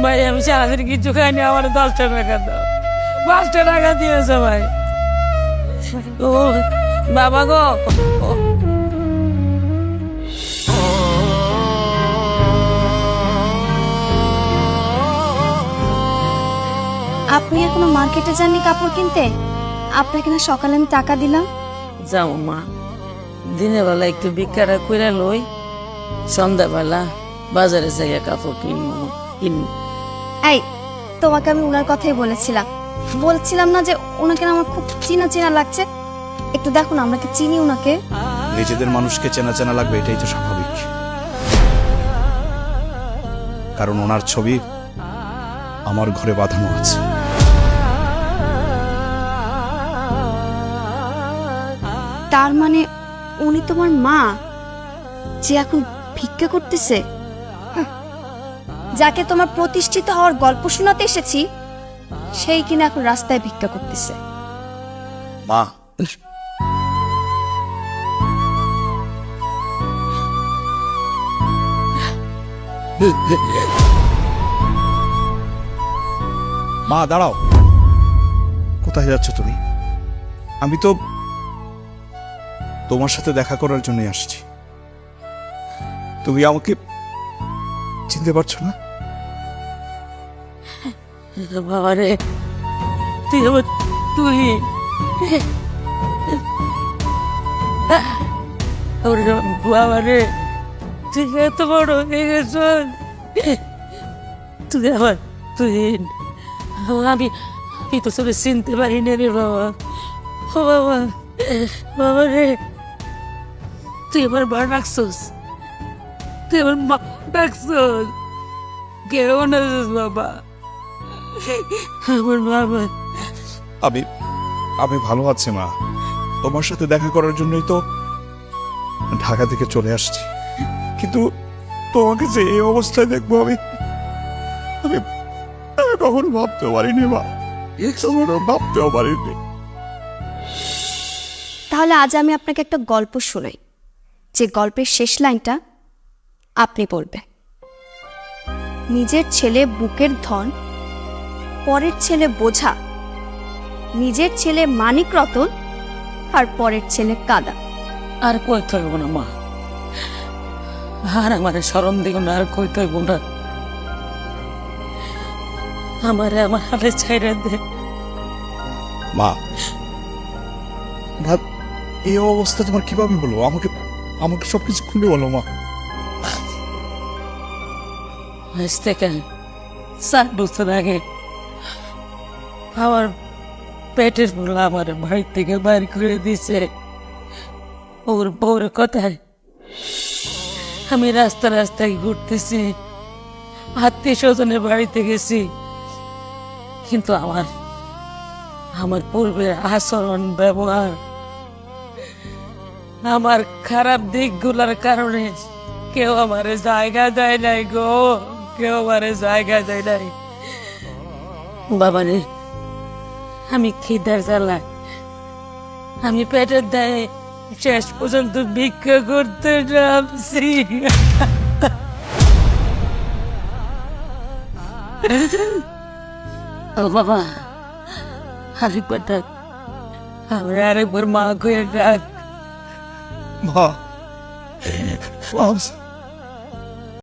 ভাই আমি সারাদিন কিছু খাইনি, আমার 10টা টাকা দাও। 5টা টাকা দিয়েছে ভাই। ও বাবা গো, ও, আপনি এখনো মার্কেটে যাননি কাপড় কিনতে? আপনাকে না সকালে আমি টাকা দিলাম। যাও মা, দিনের বেলা একটু বিক্রি করে লই, সন্ধ্যাবেলা বাজারে যাই কাপড় কিনবো। এই, তোমাকে আমি ওনার কথাই বলছিলাম না যে ওনাকে না আমার খুব চেনা চেনা লাগছে। একটু দেখো না, আমরা কি চিনি ওনাকে? নিজেদের মানুষকে চেনা চেনা লাগবে, এটাই তো স্বাভাবিক। কারণ ওনার ছবি আমার ঘরে বাঁধানো আছে। তার মানে উনি তোমার মা, যে এখন ভিক্ষা করতেছে? হাহ, যাকে তোমার প্রতিষ্ঠিত হওয়ার গল্প শোনাতে এসেছি, সেই কিনা এখন রাস্তায় ভিক্ষা করতেছে। মা, মা দাঁড়াও, কোথায় যাচ্ছ তুমি? আমি তো তোমার সাথে দেখা করার জন্যই আসছি। তুমি আমাকে চিনতে পারছো না? বাবা রে, তুই আমার তুই বাবা রে, তুই এত বড় হয়ে গেছ, তুই আমার তুই আমি আমি তো সবে চিনতে পারি না রে বাবা। ও বাবা, বাবা রে, তুই আমার মা ডাকছস, তুই আমার মা ডাকছস, কেমন আছিস বাবা? আমার বাবা, আমি আমি ভালো আছি মা। তোমার সাথে দেখা করার জন্যই তো ঢাকা থেকে চলে আসছি। কিন্তু তোমাকে যে এই অবস্থায় দেখবো আমি আমি আমি কখনো ভাবতেও পারিনি মা, কখনো ভাবতেও পারিনি। তাহলে আজ আমি আপনাকে একটা গল্প শোনাই, যে গল্পের শেষ লাইনটা আপনি বলবেন। নিজের ছেলে বুকের ধন, পরের ছেলে বোঝা, নিজের ছেলে মানিক রতন, আর পরের ছেলে কাদা। আর কই থাকব না মা, আর আমার স্মরণ দিও না, আর কই থাকব না। আমার হাতে ছাইরা দে মা, ভাব এই অবস্থা তোমার কিভাবে হলো? আমাকে আমাকে সবকিছু খুলে বলো মা। আজ থেকে 7 বছর আগে আমার পেটের বলা আমার বাড়ি থেকে বাইর করে দিছে ওর বউর কথায়। আমি রাস্তায় ঘুরতেছি, আত্মীয় স্বজনের বাড়িতে গেছি, কিন্তু আমার পূর্বের আচরণ ব্যবহার, আমার খারাপ দিকগুলোর কারণে কেউ আমার জায়গা দেয় নাই গো, কেউ আমার জায়গা দেয় নাই। বাবা রে, আমি খিদার জ্বালা, আমি পেটের দায়ে শেষ পর্যন্ত ভিক্ষা করতে নামছি। ও বাবা, আরেকবার ডাক, আমরা আরেকবার মা করে ডাক। মা